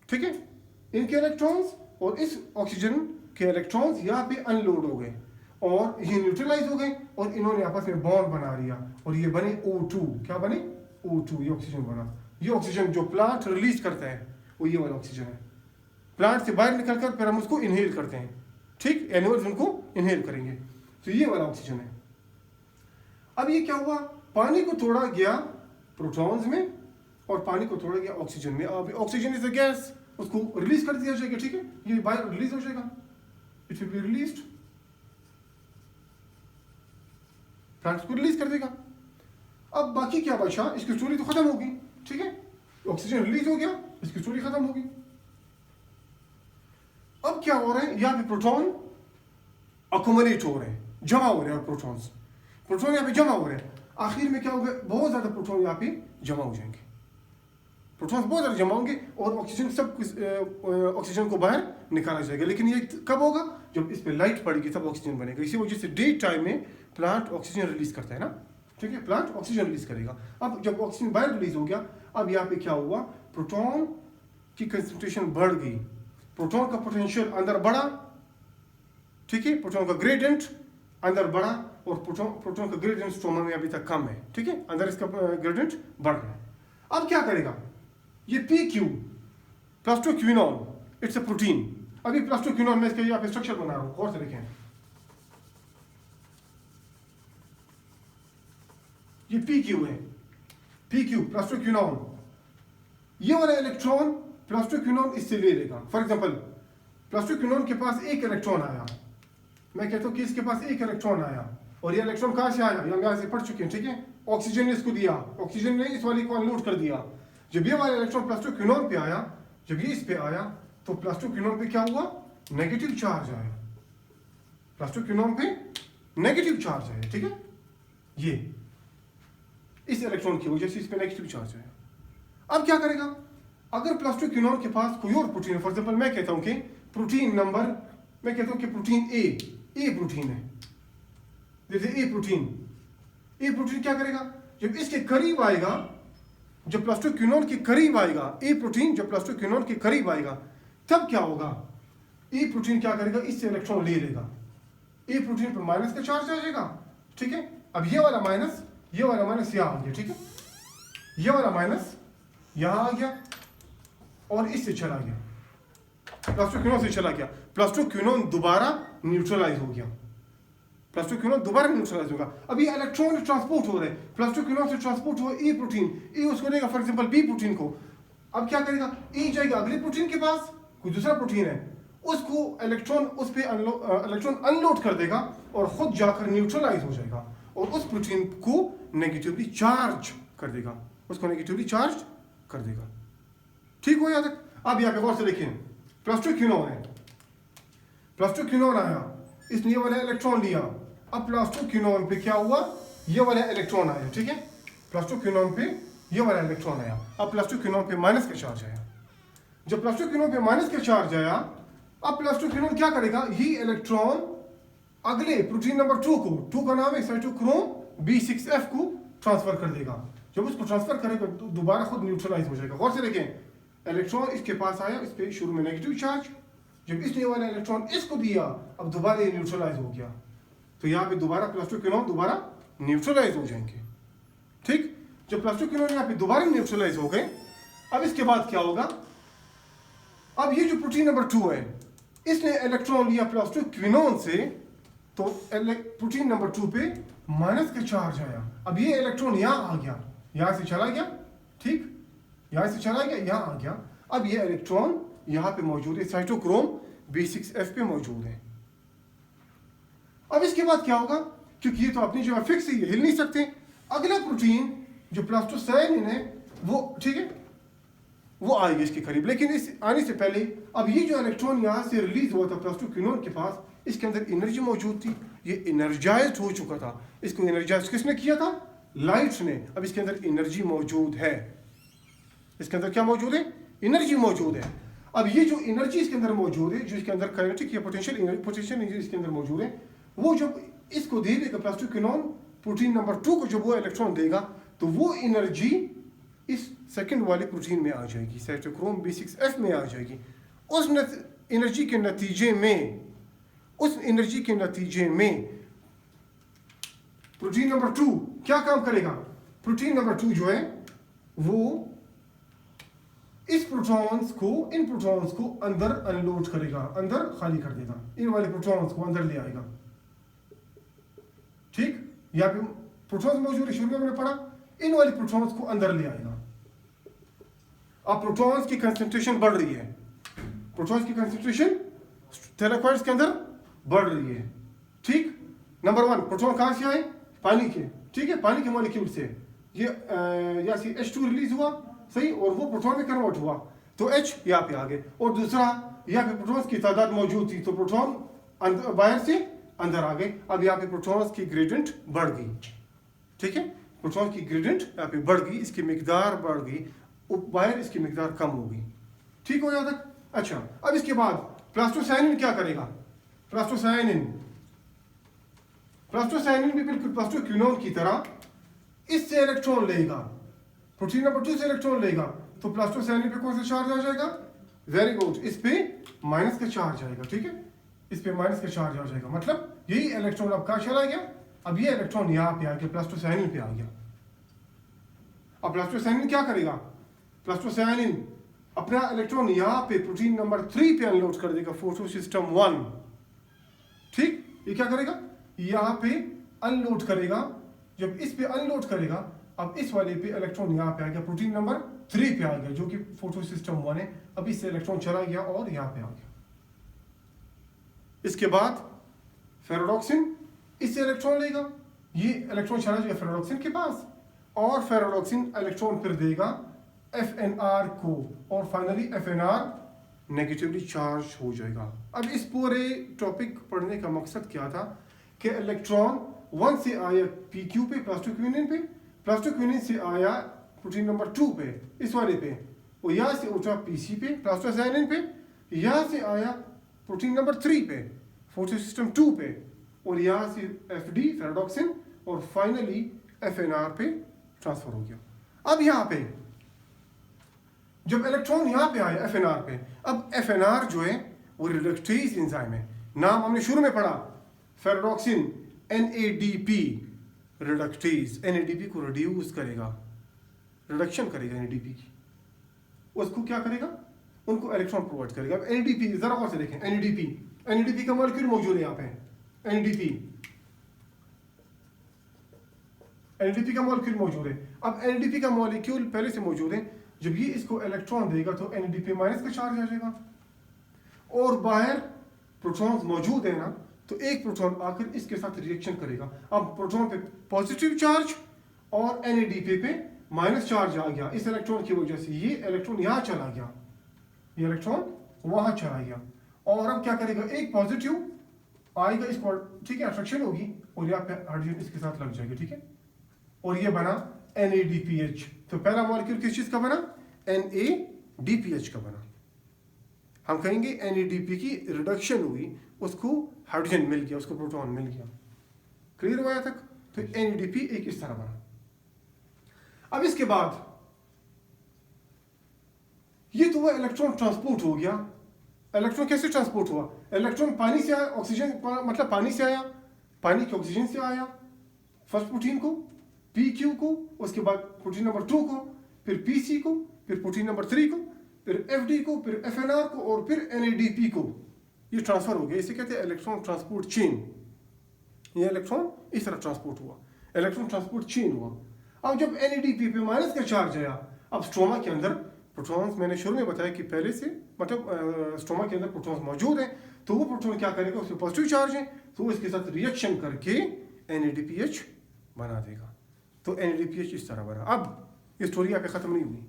ठीक है। इनके इलेक्ट्रॉन्स और इस ऑक्सीजन के इलेक्ट्रॉन्स यहाँ पे अनलोड हो गए और ये न्यूट्रलाइज हो गए और इन्होंने आपस में बॉन्ड बना लिया और ये बने O2। क्या बने? O2, ये ऑक्सीजन बना। ये ऑक्सीजन जो प्लांट रिलीज करता है वो ये वाला ऑक्सीजन है। प्लांट से बाहर निकलकर फिर हम उसको इनहेल करते हैं, ठीक, एनिमल्स उनको इनहेल करेंगे, तो ये वाला ऑक्सीजन है। अब ये क्या हुआ, पानी को तोड़ा गया प्रोटॉन्स में और पानी को तोड़ा गया ऑक्सीजन में। अब ऑक्सीजन इज अ गैस, उसको रिलीज कर दिया जाएगा, ठीक है, ये बाहर रिलीज हो जाएगा, it will be released, plant को रिलीज कर देगा। अब बाकी क्या बचा, इसकी स्टोरी तो खत्म होगी, ठीक है, ऑक्सीजन रिलीज हो गया, इसकी स्टोरी खत्म होगी। अब क्या हो रहा है, यहाँ पे प्रोटॉन अकोमोलेट हो रहे हैं, जमा हो रहे हैं, प्रोटॉन यहाँ पे जमा हो रहे हैं। आखिर में क्या होगा, बहुत ज्यादा प्रोटॉन यहाँ पे जमा हो जाएंगे, प्रोटॉन्स बहुत ज्यादा जमा होंगे और ऑक्सीजन ऑक्सीजन को बाहर निकाला जाएगा। लेकिन ये कब होगा, जब इस पे लाइट पड़ेगी तब ऑक्सीजन बनेगा। इसी वजह से डे टाइम में प्लांट ऑक्सीजन रिलीज करता है ना, ठीक है, प्लांट ऑक्सीजन रिलीज करेगा। अब जब ऑक्सीजन बाहर रिलीज हो गया, अब यहाँ पे क्या हुआ, प्रोटॉन की कंसंट्रेशन बढ़ गई, प्रोटॉन का पोटेंशियल अंदर बढ़ा, ठीक है, प्रोटॉन का ग्रेडियंट अंदर बढ़ा और प्रोटॉन का ग्रेडियंट स्ट्रोमा में अभी तक कम है, ठीक है, अंदर इसका ग्रेडियंट बढ़ रहा है। अब क्या करेगा, ये PQ plastoquinone, it's a protein. अभी प्लास्टोक्विनोन में इसका यहाँ पे स्ट्रक्चर बना रहा हूं, गौर से देखें, ये PQ है, PQ प्लास्टोक्विनोन। ये वाला इलेक्ट्रॉन प्लास्टोक्विनोन इससे ले लेगा। फॉर एग्जांपल प्लास्टोक्विनोन के पास एक इलेक्ट्रॉन आया, मैं कहता हूं कि इसके पास एक इलेक्ट्रॉन आया और ये इलेक्ट्रॉन कहां से आया, हम यहां से पढ़ चुके हैं, ठीक है, ऑक्सीजन ने इसको दिया, ऑक्सीजन ने इस वाले को अनलोड कर दिया। जब ये वाला इलेक्ट्रॉन प्लास्टोक्विनोन पे आया, जब ये इस पे आया तो प्लास्टोक्विनोन पे क्या हुआ, नेगेटिव चार्ज आया, प्लास्टोक्विनोन पे नेगेटिव चार्ज आया, ठीक है, ये इस इलेक्ट्रॉन की वजह से इस पे नेगेटिव चार्ज आया। अब क्या करेगा, अगर प्लास्टोक्विनोन के पास कोई और प्रोटीन है, फॉर एग्जांपल मैं कहता हूं कि प्रोटीन नंबर, मैं कहता हूं कि प्रोटीन ए प्रोटीन है, जैसे ए प्रोटीन क्या करेगा, जब इसके करीब आएगा, जब प्लस टू क्यूनोन के करीब आएगा, ए प्रोटीन जब प्लस टू क्यूनोन के करीब आएगा, तब क्या होगा, ए प्रोटीन क्या करेगा, इससे इलेक्ट्रॉन ले लेगा, ए प्रोटीन पर माइनस का चार्ज आ जाएगा, ठीक है। अब ये वाला माइनस यहाँ आ गया, ठीक है, ये वाला माइनस यहाँ आ गया और इससे चला गया, प्लस टू क्यूनोन से चला गया, प्लस टू क्यूनोन दोबारा न्यूट्रलाइज हो गया, प्लस टू क्यूनोन दोबारा न्यूट्रलाइज होगा। अब ये इलेक्ट्रॉन ट्रांसपोर्ट हो रहे हैं, प्लस टू क्यूनोन से ट्रांसपोर्ट हुआ ए प्रोटीन, ए उसको लेगा फॉर एग्जांपल बी प्रोटीन को, अब क्या करेगा, ए जाएगा अगले प्रोटीन के पास, कोई दूसरा प्रोटीन है, उसको इलेक्ट्रॉन उस पे इलेक्ट्रॉन अनलोड कर देगा और खुद जाकर न्यूट्रलाइज हो जाएगा और उस प्रोटीन को नेगेटिवली चार्ज कर देगा, उसको नेगेटिवली चार्ज कर देगा, ठीक हो यहाँ तक। अब यहाँ पे गौर से देखिए, प्लस टू क्यूनोन है, प्लस टू क्यूनोन आया, इसने ये वाला इलेक्ट्रॉन लिया, अब प्लस टू क्यूनोन पे क्या हुआ, ये वाला इलेक्ट्रॉन आया, ठीक है, प्लस टू क्यूनोन पे ये वाला इलेक्ट्रॉन आया, अब प्लस टू क्यूनोन पे माइनस का चार्ज आया, जब प्लस टू क्यूनोन पे माइनस का चार्ज आया, अब प्लस टू क्यूनोन क्या करेगा, ये इलेक्ट्रॉन अगले प्रोटीन नंबर 2 का नाम है साइटोक्रोम B6F को ट्रांसफर कर देगा, जब उसको ट्रांसफर करेगा तो दोबारा खुद न्यूट्रलाइज हो जाएगा। गौर से देखें, इलेक्ट्रॉन इसके पास आया, इस पे शुरू में नेगेटिव चार्ज, जब इसने वाला इलेक्ट्रॉन इसको दिया, अब दोबारा ये न्यूट्रलाइज हो गया, तो यहाँ पे दोबारा प्लस टू क्यूनोन दोबारा न्यूट्रलाइज हो जाएंगे, ठीक। जब प्लस टू क्यूनोन यहाँ पे दोबारा न्यूट्रलाइज हो गए, अब इसके बाद क्या होगा, अब ये जो प्रोटीन नंबर 2 है, इसने इलेक्ट्रॉन लिया प्लस टू क्यूनोन से, तो प्रोटीन नंबर 2 पे माइनस का चार्ज आया, अब ये इलेक्ट्रॉन यहाँ आ गया, यहाँ से चला गया, ठीक, यहाँ से चला गया, यहाँ आ गया, अब ये इलेक्ट्रॉन यहाँ पे मौजूद है, साइटोक्रोम B6F पे मौजूद है। अब इसके बाद क्या होगा, क्योंकि ये तो अपनी जगह फिक्स है, ये हिल नहीं सकते, अगला प्रोटीन जो प्लस टू साइनिन है वो, ठीक है, वो आएगा इसके करीब, लेकिन इस आने से पहले अब ये जो इलेक्ट्रॉन यहाँ से रिलीज हुआ था प्लस टू क्यूनोन के पास, इसके अंदर एनर्जी मौजूद थी, ये एनर्जाइज्ड हो चुका था, इसको एनर्जाइज किसने किया था, लाइट ने। अब इसके अंदर एनर्जी मौजूद है, इसके अंदर क्या मौजूद है, एनर्जी मौजूद है। अब ये जो एनर्जी इसके अंदर मौजूद है, जो इसके अंदर काइनेटिक या पोटेंशियल एनर्जी इसके अंदर मौजूद है, वो जब इसको दे देगा प्लस टू क्यूनोन प्रोटीन नंबर 2 को जब वो इलेक्ट्रॉन देगा, तो वो एनर्जी इस सेकंड वाले प्रोटीन में आ जाएगी, साइटोक्रोम B6F में आ जाएगी। उस एनर्जी के नतीजे में प्रोटीन नंबर 2 क्या काम करेगा, प्रोटीन नंबर 2 जो है वो इन प्रोटॉन्स को अंदर अनलोड करेगा, अंदर खाली कर देगा, इन वाले प्रोटॉन्स को अंदर ले आएगा, ठीक। यहाँ पे प्रोटॉन्स मौजूद है, शुरू में हमने पढ़ा, इन वाले प्रोटॉन्स को अंदर ले आएगा। अब प्रोटॉन्स की कंसंट्रेशन बढ़ रही है, प्रोटॉन्स की कंसंट्रेशन थैलेकॉइड्स के अंदर बढ़ रही है, ठीक। नंबर 1 प्रोटॉन कहाँ से आए, पानी के, ठीक है, पानी के मॉलिक्यूल से, ये यहाँ से H2 रिलीज हुआ, सही, और वो प्रोटॉन में कन्वर्ट हुआ, तो H यहाँ पे आ गए, और दूसरा यहाँ पे प्रोटॉन्स की तादाद मौजूद थी, तो प्रोटॉन बाहर से अंदर आ गए। अब यहाँ पे प्रोटॉन्स की ग्रेडियंट बढ़ गई, ठीक है, प्रोटॉन की ग्रेडियंट यहाँ पे बढ़ गई, इसकी मिकदार बढ़ गई, बाहर इसकी मिकदार कम हो गई, ठीक हो यहाँ तक। अच्छा, अब इसके बाद प्लास्टोसाइनिन क्या करेगा, प्लास्टोसाइनिन भी बिल्कुल प्लस टू क्यूनोन की तरह इससे इलेक्ट्रॉन लेगा, प्रोटीन नंबर 2 से इलेक्ट्रॉन लेगा, तो प्लास्टोसाइनिन पे कौन सा चार्ज आ जाएगा, वेरी गुड, इस पे माइनस का चार्ज आएगा, ठीक है, इस पे माइनस का चार्ज आ जाएगा, मतलब यही इलेक्ट्रॉन अब कहाँ चला गया, अब ये इलेक्ट्रॉन यहाँ पे आ गया, प्लास्टोसाइनिन पे आ गया। अब प्लास्टोसाइनिन क्या करेगा, प्लास्टोसाइनिन अपना इलेक्ट्रॉन यहाँ पे प्रोटीन नंबर 3 पे अनलोड कर देगा, फोटोसिस्टम 1, ठीक। ये क्या करेगा, यहाँ पे अनलोड करेगा, जब इस पे अनलोड करेगा, अब इस वाले पे इलेक्ट्रॉन यहाँ पे आ गया, प्रोटीन नंबर 3 पे आ गया, जो कि फोटोसिस्टम 1 है, अब इससे इलेक्ट्रॉन चला गया और यहाँ पे आ गया। इसके बाद फेरोडॉक्सिन इससे इलेक्ट्रॉन लेगा, ये इलेक्ट्रॉन चला जाएगा फेरोडॉक्सिन के पास, और फेरोडॉक्सिन इलेक्ट्रॉन फिर देगा FNR को, और फाइनली FNR नेगेटिवली चार्ज हो जाएगा। अब इस पूरे टॉपिक पढ़ने का मकसद क्या था कि इलेक्ट्रॉन 1 से आया PQ पे, प्लस टू क्यूनिन से आया प्रोटीन नंबर 2 पे, इस वाले पे, और यहाँ से उठा PC पे, प्लास्टोसाइनिन पे, यहाँ से आया प्रोटीन नंबर 3 पे, फोटोसिस्टम 2 पे, और यहाँ से FD फेराडॉक्सिन और फाइनली FNR पे ट्रांसफर हो गया। अब यहाँ पे जब इलेक्ट्रॉन यहाँ पे आया FNR पे, अब FNR जो है वो रिडक्टेज एंजाइम है। नाम हमने शुरू में पढ़ा, फेराडॉक्सिन NADP रिडक्टेज। NADP को रिड्यूस करेगा, रिडक्शन करेगा NADP की, उसको क्या करेगा, उनको इलेक्ट्रॉन प्रोवाइड करेगा। अब NADP जरा और से देखें, NADP का मॉलिक्यूल मौजूद है यहाँ पे, NADP का मॉलिक्यूल मौजूद है। अब NADP का मॉलिक्यूल पहले से मौजूद है, जब ये इसको इलेक्ट्रॉन देगा तो NADP माइनस का चार्ज आ जाएगा, और बाहर प्रोटॉन्स मौजूद है ना, तो एक प्रोटॉन आकर इसके साथ रिएक्शन करेगा। अब प्रोटॉन पे पॉजिटिव चार्ज और NADP पे माइनस चार्ज आ गया इस इलेक्ट्रॉन की वजह से। ये इलेक्ट्रॉन यहाँ चला गया, ये इलेक्ट्रॉन वहां चला गया, और अब क्या करेगा, एक पॉजिटिव आएगा इसको, ठीक है, अट्रैक्शन होगी और यहाँ पे हाइड्रोजन इसके साथ लग जाएगा, ठीक है, और ये बना NADPH। तो पहला मॉलिक्यूल किस चीज का बना, NADPH का बना। हम कहेंगे NADP की रिडक्शन हुई, उसको हाइड्रोजन मिल गया, उसको प्रोटॉन मिल गया। क्लियर हुआ तक? तो NADP एक इस तरह बना। अब इसके बाद ये तो हुआ इलेक्ट्रॉन ट्रांसपोर्ट हो गया। इलेक्ट्रॉन कैसे ट्रांसपोर्ट हुआ, इलेक्ट्रॉन पानी से आया, ऑक्सीजन मतलब पानी से आया, पानी के ऑक्सीजन से आया, फर्स्ट प्रोटीन को PQ को, उसके बाद प्रोटीन नंबर 2 को, फिर PC को, फिर प्रोटीन नंबर 3 को, फिर FD को, फिर FNR को, और फिर NADP को। ये ट्रांसफर हो गया, इसे कहते हैं इलेक्ट्रॉन ट्रांसपोर्ट चेन। ये इलेक्ट्रॉन इस तरह ट्रांसपोर्ट हुआ, इलेक्ट्रॉन ट्रांसपोर्ट चेन हुआ। अब जब NADP पे माइनस का चार्ज आया, अब स्ट्रोमा के अंदर प्रोटॉन्स, मैंने शुरू में बताया कि पहले से मतलब स्ट्रोमा के अंदर प्रोटॉन्स मौजूद हैं, तो वो प्रोटॉन क्या करेगा, उसमें पॉजिटिव चार्ज है तो वो इसके साथ रिएक्शन करके NADPH बना देगा। तो NADPH इस तरह बना। अब ये स्टोरी यहाँ पे खत्म नहीं हुई,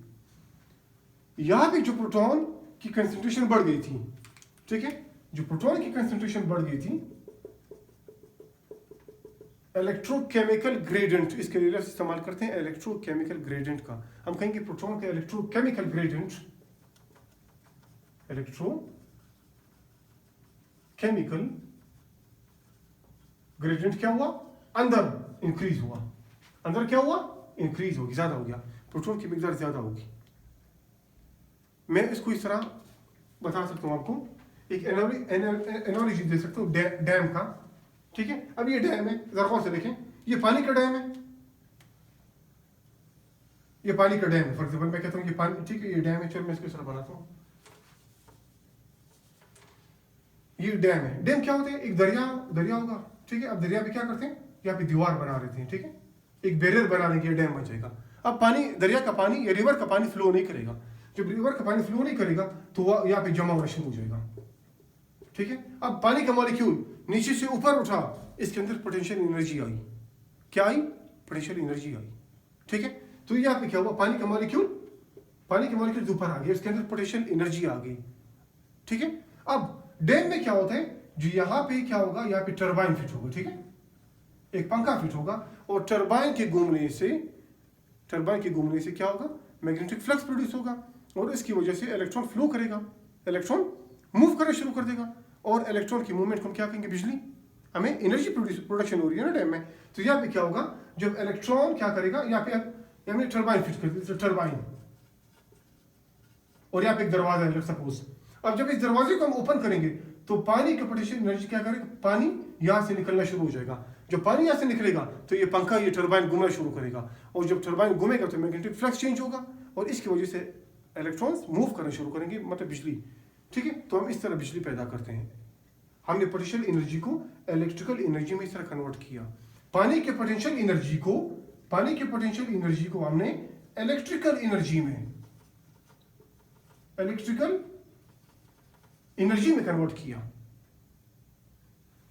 यहाँ पे जो प्रोटॉन की कंसंट्रेशन बढ़ गई थी, ठीक है, जो प्रोटॉन की कंसंट्रेशन बढ़ गई थी, इलेक्ट्रोकेमिकल ग्रेडियंट, इसके लिए इस्तेमाल करते हैं इलेक्ट्रोकेमिकल ग्रेडियंट का। हम कहेंगे प्रोटॉन का इलेक्ट्रोकेमिकल ग्रेडियंट, इलेक्ट्रोकेमिकल ग्रेडियंट क्या हुआ, अंदर इंक्रीज हुआ, अंदर क्या हुआ, इंक्रीज होगी, ज्यादा हो गया, प्रोटॉन की मिकदार ज्यादा होगी। मैं इसको इस तरह बता सकता हूं आपको, एक एनालॉजी दे सकता हूं डैम का, ठीक है। अब ये डैम है, जरा गौर से देखें, ये पानी का डैम है, ये पानी का डैम है। फॉर एग्जाम्पल मैं कहता हूँ ये पानी, ठीक है, ये डैम है, चलो मैं इसको इस तरह बनाता हूँ, ये डैम है। डैम क्या होते हैं, एक दरिया होगा, ठीक है। अब दरिया पे क्या करते हैं, यहाँ पे दीवार बना देते हैं, ठीक है, एक बैरियर बना देंगे, डैम बन जाएगा। अब पानी, दरिया का पानी या रिवर का पानी फ्लो नहीं करेगा, जब रिवर का पानी फ्लो नहीं करेगा तो वह यहाँ पे जमा होना शुरू हो जाएगा, ठीक है। अब पानी का मॉलिक्यूल नीचे से ऊपर उठा, इसके अंदर पोटेंशियल एनर्जी आई, क्या आई, पोटेंशियल एनर्जी आई, ठीक है। तो यहाँ पे क्या हुआ, पानी का मॉलिक्यूल ऊपर आ गया, इसके अंदर पोटेंशियल एनर्जी आ गई, ठीक है। अब डैम में क्या होता है, जो यहाँ पे क्या होगा, यहाँ पे टरबाइन फिट होगा, ठीक है, एक पंखा फिट होगा, और टरबाइन के घूमने से क्या होगा, मैग्नेटिक फ्लक्स प्रोड्यूस होगा, और इसकी वजह से इलेक्ट्रॉन फ्लो करेगा, इलेक्ट्रॉन मूव करना शुरू कर देगा, और इलेक्ट्रॉन की मूवमेंट को हम क्या कहेंगे, बिजली, हमें एनर्जी प्रोडक्शन हो रही है ना डैम में। तो यहाँ पे क्या होगा, जब इलेक्ट्रॉन क्या करेगा, यहाँ पे हमने टरबाइन फिट कर दी, टरबाइन, और यहाँ पे एक दरवाजा है सपोज। अब जब इस दरवाजे को हम ओपन करेंगे तो पानी का पोटेंशियल एनर्जी क्या करेगा, पानी यहाँ से निकलना शुरू हो जाएगा। जब पानी यहाँ से निकलेगा तो ये पंखा, ये टरबाइन घूमना शुरू करेगा, और जब टरबाइन घूमेगा तो मैग्नेटिक फ्लक्स चेंज होगा, और इसकी वजह से इलेक्ट्रॉन्स मूव करना शुरू करेंगे, मतलब बिजली, ठीक है। तो हम इस तरह बिजली पैदा करते हैं। हमने पोटेंशियल एनर्जी को इलेक्ट्रिकल एनर्जी में इस तरह कन्वर्ट किया। पानी के पोटेंशियल एनर्जी को हमने इलेक्ट्रिकल एनर्जी में कन्वर्ट किया।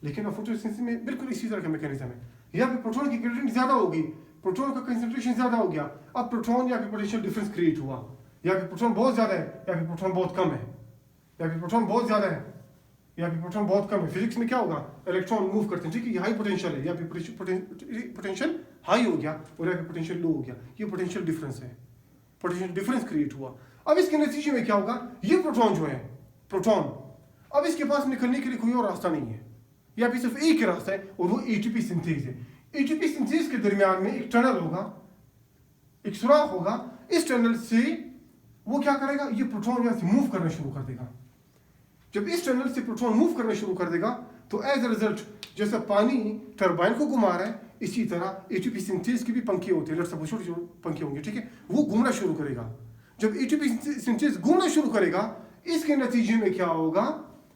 लेकिन फोटोसिंथेसिस में बिल्कुल इसी तरह का मैकेनिज्म है। यहाँ पे प्रोटॉन की ग्रेडियंट ज्यादा होगी, प्रोटॉन का कंसंट्रेशन ज्यादा हो गया, अब प्रोटॉन यहाँ पे पोटेंशियल डिफरेंस क्रिएट हुआ। यहाँ पे प्रोटॉन बहुत ज्यादा है, यहाँ पे प्रोटॉन बहुत कम है, यहाँ पे प्रोटॉन बहुत ज्यादा है, यहाँ पे प्रोटॉन बहुत कम है। फिजिक्स में क्या होगा, इलेक्ट्रॉन मूव करते हैं, ठीक है, ये हाई पोटेंशियल है, यहाँ पे पोटेंशियल हाई हो गया और यहाँ पे पोटेंशियल लो हो गया, ये पोटेंशियल डिफरेंस है, पोटेंशियल डिफरेंस क्रिएट हुआ। अब इसके नतीजे में क्या होगा, ये प्रोटॉन जो है, प्रोटॉन, अब इसके पास निकलने के लिए कोई और रास्ता नहीं है, यहाँ पे सिर्फ एक ही रास्ता है और वो एटीपी सिंथेज है। एटीपी सिंथेज के दरमियान में एक टनल होगा, एक सुराख होगा। इस टनल से वो क्या करेगा, ये प्रोटॉन यहाँ से मूव करना शुरू कर देगा। जब इस टनल से प्रोटॉन मूव करना शुरू कर देगा तो एज ए रिजल्ट जैसा पानी टरबाइन को घुमा रहा है, इसी तरह एटीपी सिंथेज के भी पंखे होते हैं, छोटे छोटे पंखे होंगे, ठीक है, वो घूमना शुरू करेगा। जब एटीपी सिंथेज घूमना शुरू करेगा, इसके नतीजे में क्या होगा,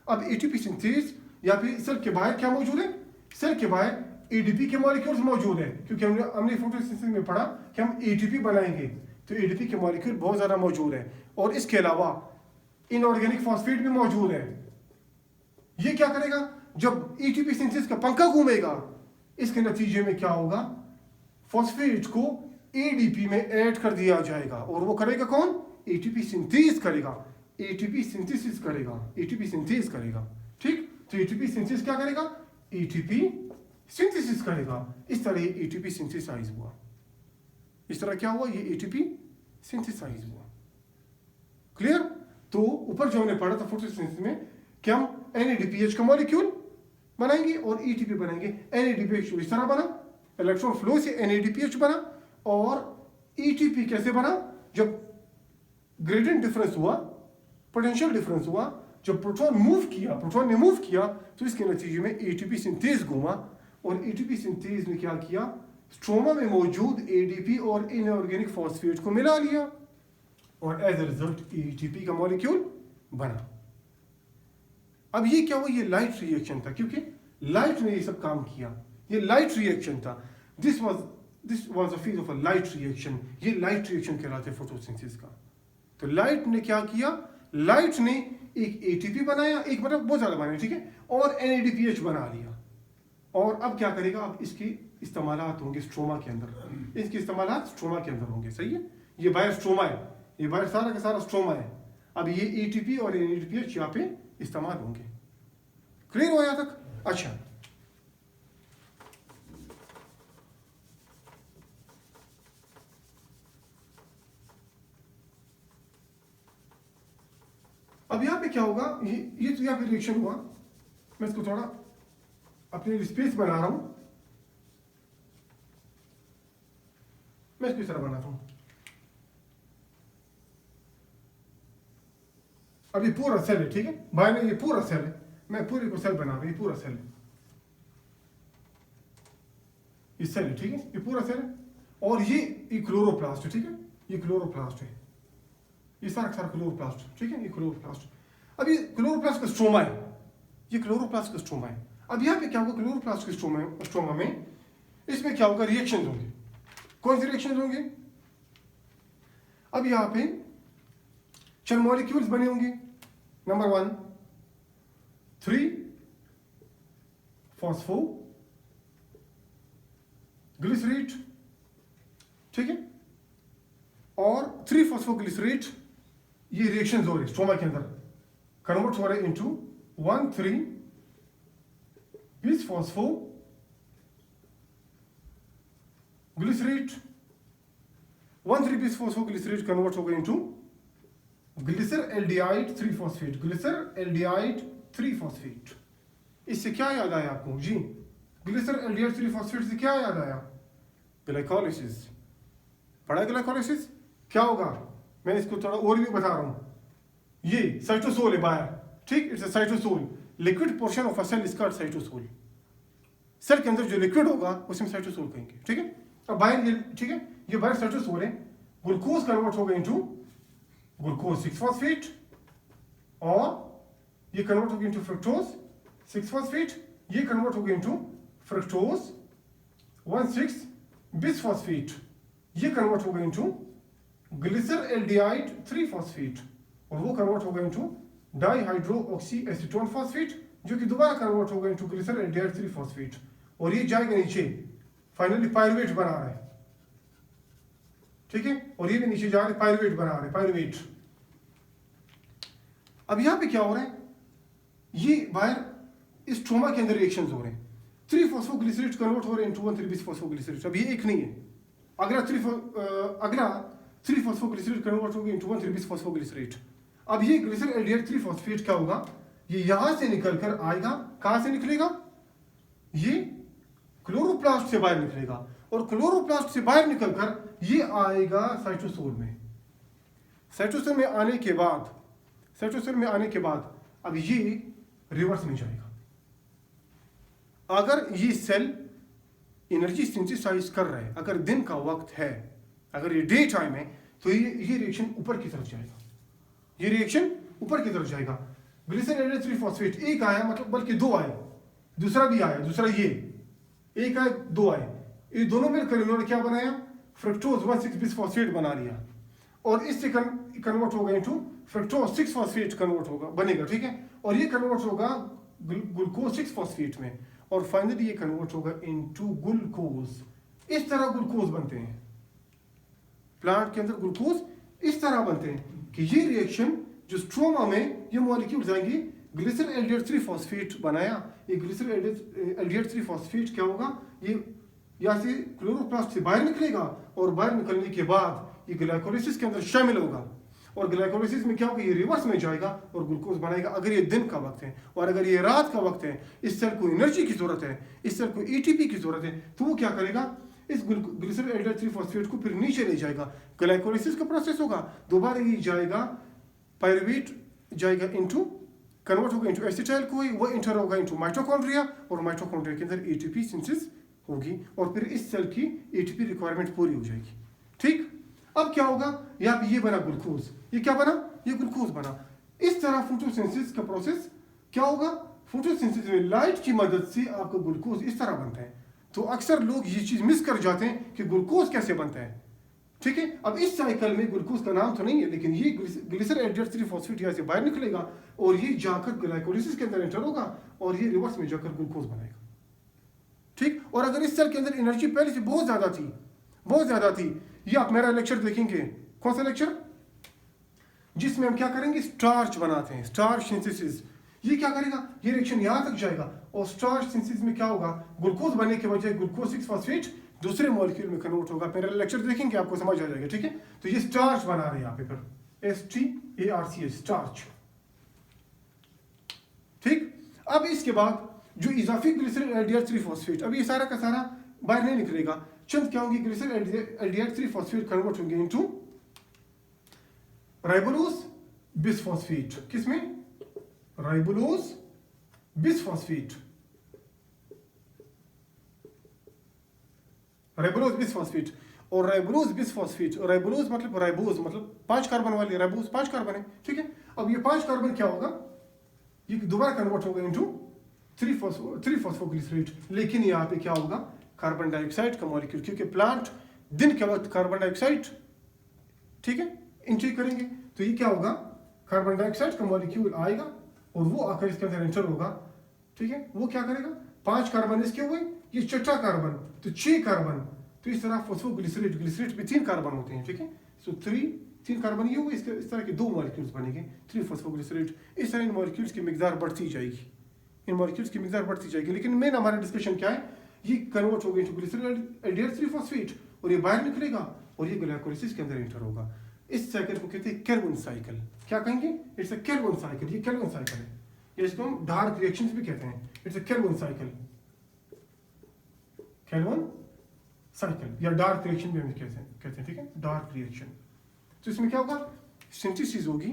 अब एटीपी सिंथेज या फिर सेल के बाहर क्या मौजूद है, सेल के बाहर एडीपी के मॉलिक्यूल्स मौजूद है, क्योंकि हमने फोटोसिंथेसिस में पढ़ा कि हम एटीपी बनाएंगे, तो एडीपी के मॉलिक्यूल बहुत ज़्यादा मौजूद है। और इसके अलावा इनऑर्गेनिक फॉस्फेट भी मौजूद है। ये क्या करेगा, जब एटीपी सिंथेसिस का पंखा घूमेगा, इसके नतीजे में क्या होगा, फॉस्फेट को एडीपी में ऐड कर दिया जाएगा। और वो करेगा कौन, एटीपी सिंथेस करेगा, एटीपी सिंथेसिस करेगा, एटीपी सिंथेस करेगा, ठीक। तो एटीपी सिंथेसिस क्या करेगा, एटीपी सिंथेसिस करेगा। इस तरह ये एटीपी सिंथेसाइज हुआ, इस तरह क्या हुआ, ये एटीपी सिंथेसाइज हुआ। क्लियर। तो ऊपर जो हमने पढ़ा था फोटोसिंथेसिस में कि हम NADPH का मॉलिक्यूल बनाएंगे और एटीपी बनाएंगे। NADPH इस तरह बना, इलेक्ट्रॉन फ्लो से NADPH बना, और एटीपी कैसे बना, जब ग्रेडियंट डिफरेंस हुआ, पोटेंशियल डिफरेंस हुआ, जब प्रोटॉन ने मूव किया तो इसके नतीजे में एटीपी सिंथेज घूमा, और एटीपी सिंथेज ने क्या किया, स्ट्रोमा में मौजूद एडीपी और इनऑर्गेनिक फॉस्फेट को मिला लिया, और एज ए रिजल्ट एटीपी का मॉलिक्यूल बना। अब ये क्या हुआ, ये लाइट रिएक्शन था, क्योंकि लाइट ने ये सब काम किया, ये लाइट रिएक्शन था। This was a phase of a light reaction. ये लाइट रिएक्शन कहलाते हैं फोटोसिंथेसिस का। तो लाइट ने क्या किया, लाइट ने एक एटीपी बनाया, एक मतलब बहुत ज्यादा बनाया, ठीक है, और NADPH बना लिया। और अब क्या करेगा, अब इसके इस्तेमालात होंगे स्ट्रोमा के अंदर, इसके इस्तेमालात स्ट्रोमा के अंदर होंगे, सही है। ये बाहर स्ट्रोमा है, ये बाहर सारा का सारा स्ट्रोमा है। अब ये एटीपी और NADPH यहाँ पे इस्तेमाल होंगे। क्लियर हो यहाँ तक? अच्छा, अब यहाँ पे क्या होगा, ये तो यहाँ पे रिएक्शन हुआ। मैं इसको थोड़ा अपने लिए स्पेस बना रहा हूं, मैं इसको इस तरह बनाता हूं। अब ये पूरा सेल है, ठीक है, बाहर में ये पूरा सेल है, मैं पूरे को सेल बना रहा हूं, ये पूरा सेल है, ये सेल है, ठीक है, ये पूरा सेल है। और ये क्लोरोप्लास्ट है, ठीक है, ये क्लोरोप्लास्ट है, ये सारा सारा क्लोरोप्लास्ट, ठीक है, ये क्लोरोप्लास्ट। अब ये क्लोरोप्लास्ट का स्ट्रोमा है, ये क्लोरोप्लास्ट का स्ट्रोमा है। अब यहाँ पे क्या होगा, क्लोरोप्लास्ट के स्ट्रोमा में इसमें क्या होगा, रिएक्शंस होंगे। कौन से रिएक्शंस होंगे, अब यहाँ पे 4 मॉलिक्यूल्स बने होंगे। नंबर 1 3 फॉस्फो ग्लिसरेट, ठीक है, और 3 फॉस्फोग्लिसरेट, ये रिएक्शंस हो रहे स्ट्रोमा के अंदर, कन्वर्ट हो रहे into 1,3 bis phosphoglycerate, 1,3 bis phosphoglycerate convert हो गए into glyceraldehyde 3 phosphate, glyceraldehyde 3 phosphate. इससे क्या याद आया आपको जी, ग्लिसर एल्डिहाइड 3 फॉस्फेट से क्या याद आया, ग्लाइकोलाइसिस। पढ़ा ग्लाइकोलाइसिस क्या होगा, मैं इसको थोड़ा और भी बता रहा हूं। ये साइटोसोल है बाहर, ठीक, it's a cytosol, liquid portion of a cell is called cytosol. Cell के अंदर जो लिक्विड होगा उसे हम साइटोसोल कहेंगे, ठीक है। अब बाहर ये, ठीक है, ये बाहर साइटोसोल है, ग्लूकोज कन्वर्ट हो गए इनटू ग्लूकोज 6 फॉस्फेट, और ये कन्वर्ट हो गया इनटू फ्रक्टोज 6 फॉस्फेट, ये कन्वर्ट हो गया इनटू फ्रक्टोज 1,6 bis फॉस्फेट, ये कन्वर्ट हो गया इनटू ग्लिसर एल्डिहाइड 3 फॉस्फेट, और वो कन्वर्ट हो गया इनटू डाइहाइड्रोऑक्सी एसीटोन फॉस्फेट, जो कि दोबारा कन्वर्ट हो गया इनटू ग्लिसर एल्डिहाइड 3 फॉस्फेट, और ये जाएगा नीचे, फाइनली पायरुवेट बना रहा है, ठीक है, और ये भी नीचे जा रहा है, पायरुवेट बना रहा है, पायरुवेट। अब यहां पे क्या हो रहा है, ये बाहर इस स्ट्रोमा के अंदर रिएक्शंस हो रहे हैं। 3 फॉस्फोग्लिसरेट कन्वर्ट हो रहे हैं इनटू 1,3 bis फॉस्फोग्लिसरेट। अब ये एक नहीं है, अगला 3 फॉस्फोग्लिसरेट कन्वर्ट हो गया इनटू 1,3 bis फॉस्फोग्लिसरेट। अब ये ग्लिसर एल्डिहाइड 3 फॉस्फेट क्या होगा, ये यहां से निकल कर आएगा, कहां से निकलेगा, ये क्लोरोप्लास्ट से बाहर निकलेगा और क्लोरोप्लास्ट से बाहर निकलकर ये आएगा साइटोसोल में। साइटोसोल में आने के बाद अब ये रिवर्स में जाएगा। अगर ये सेल एनर्जी सिंथेसाइज कर रहा है, अगर दिन का वक्त है, अगर ये डे टाइम है, तो ये रिएक्शन ऊपर की तरफ जाएगा। ये रिएक्शन ऊपर की तरफ जाएगा। ग्लिसरॉल एल्डिहाइड 3-फॉस्फेट एक आया, मतलब बल्कि दो आए, दूसरा भी आया, दूसरा ये एक आया, दो आए, ये दोनों मिलकर इन्होंने क्या बनाया, फ्रक्टोज 1,6-बिसफॉस्फेट बना लिया और इससे कन्वर्ट होगा इनटू फ्रक्टोज 6-फॉस्फेट कन्वर्ट होगा, बनेगा, ठीक है। और ये कन्वर्ट होगा ग्लूकोज 6-फॉस्फेट में और फाइनली ये कन्वर्ट होगा इनटू ग्लूकोज। इस तरह ग्लूकोज बनते हैं प्लांट के अंदर, ग्लूकोज इस तरह बनते हैं कि ये रिएक्शन जो स्ट्रोमा में ये मॉलिक्यूल्स आएंगे, ग्लिसरॉल एल्डिहाइड 3-फॉस्फेट बनाया, ये ग्लिसरॉल एल्डिहाइड 3-फॉस्फेट क्या होगा, ये यहाँ से क्लोरोप्लास्ट से बाहर निकलेगा और बाहर निकलने के बाद ये ग्लाइकोलाइसिस के अंदर शामिल होगा और ग्लाइकोलाइसिस में क्या होगा, ये रिवर्स में जाएगा और ग्लूकोज बनाएगा। अगर ये दिन का वक्त है और अगर ये रात का वक्त है, इस सेल को एनर्जी की जरूरत है, इस सेल को एटीपी की जरूरत है, तो वो क्या करेगा, इस ग्लिसरॉल एल्डिहाइड 3-फॉस्फेट को फिर नीचे ले जाएगा, ग्लाइकोलाइसिस का प्रोसेस होगा, दोबारा ये जाएगा पायरुवेट जाएगा इनटू कन्वर्ट होगा इनटू एसिटाइल कोई, वो इंटर होगा इनटू माइटोकॉन्ड्रिया और माइटोकॉन्ड्रिया के अंदर एटीपी सिंथेसिस होगी और फिर इस सेल की एटीपी रिक्वायरमेंट पूरी हो जाएगी, ठीक। अब क्या होगा, यहाँ पे ये बना ग्लूकोज, ये क्या बना, ये ग्लूकोज बना। इस तरह फोटोसिंथेसिस का प्रोसेस क्या होगा, फोटोसिंथेसिस में लाइट की मदद से आपका ग्लूकोज इस तरह बनता है। तो अक्सर लोग ये चीज मिस कर जाते हैं कि ग्लूकोज कैसे बनता है, ठीक है। अब इस साइकिल में ग्लूकोज का नाम तो नहीं है, लेकिन ये ग्लिसरॉल एल्डिहाइड 3-फॉस्फेट यहाँ से बाहर निकलेगा और ये जाकर ग्लाइकोलाइसिस के अंदर एंटर होगा और ये रिवर्स में जाकर ग्लूकोज बनाएगा, ठीक। और अगर इस सेल के अंदर एनर्जी पहले से बहुत ज्यादा थी, ये आप मेरा लेक्चर देखेंगे, कौन सा लेक्चर, जिसमें हम क्या करेंगे, स्टार्च बनाते हैं, स्टार्च सिंथेसिस। ये क्या करेगा, ये रिएक्शन यहां तक जाएगा और स्टार्च सिंथेसिस में क्या होगा, ग्लूकोज बनने के बजाय ग्लूकोज 6-फॉस्फेट दूसरे मॉलिक्यूल में कन्वर्ट होगा। मेरा लेक्चर देखेंगे आपको समझ आ जाएगा, ठीक है। तो ये स्टार्च बना रहे हैं यहाँ पे, फिर STARCH स्टार्च, ठीक। अब इसके बाद जो इजाफी ग्लिसरॉल एल्डिहाइड 3-फॉस्फेट, अब ये सारा का सारा बाहर नहीं निकलेगा, चंद क्या होंगे, ग्लिसरॉल एल्डिहाइड 3-फॉस्फेट कन्वर्ट होंगे इनटू राइबोलोज बिसफॉस्फेट, किसमें, राइबोलोज बिसफॉस्फेट, राइबोलोज बिसफॉस्फेट और राइबोलोज बिसफॉस्फेट, राइबोलोज मतलब राइबोज मतलब 5 कार्बन वाली, राइबोज 5 कार्बन है, ठीक है। अब ये 5 कार्बन क्या होगा, ये दोबारा कन्वर्ट होगा इनटू 3-फॉस्फोग्लिसरेट, लेकिन यहाँ पे क्या होगा, कार्बन डाइऑक्साइड का मॉलिक्यूल, क्योंकि प्लांट दिन के वक्त कार्बन डाइऑक्साइड, ठीक है, एंट्री करेंगे, तो ये क्या होगा, कार्बन डाइऑक्साइड का मॉलिक्यूल आएगा और वो आकर इसके अंदर एंटर होगा, ठीक है। वो क्या करेगा, 5 कार्बन इसके हुए, ये छठा कार्बन, तो 6 कार्बन, तो इस तरह फॉस्फोग्लिसरेट, ग्लिसरेट में 3 कार्बन होते हैं, ठीक है। सो 3 कार्बन ये हुए, इस तरह के 2 मॉलिक्यूल्स बनेंगे, 3-फॉस्फोग्लिसरेट। इस तरह इन मॉलिक्यूल्स की मिकदार बढ़ती जाएगी, लेकिन मेन हमारा डिस्कशन क्या है, ये कन्वर्ट हो गई टू ग्लिसरॉल एल्डिहाइड 3-फॉस्फेट और ये बाहर निकलेगा और ये ग्लाइकोलाइसिस के अंदर एंटर होगा। इस साइकिल को कहते हैं केल्विन साइकिल। क्या कहेंगे, इट्स अ केल्विन साइकिल, ये केल्विन साइकिल है, या इसको हम डार्क रिएक्शंस भी कहते हैं, it's a Calvin cycle, Calvin cycle या डार्क रिएक्शन भी हम कहते हैं, ठीक है, डार्क रिएक्शन। तो इसमें क्या होगा, सिंथेसिस होगी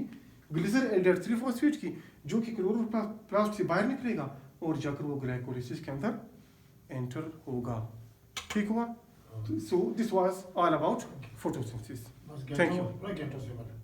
ग्लिसरॉल एल्डिहाइड 3-फॉस्फेट की, जो कि क्लोरोप्लास्ट से बाहर निकलेगा और जाकर वो ग्लाइकोलाइसिस के अंदर एंटर होगा, ठीक हुआ। So this was all about photosynthesis. Thank you.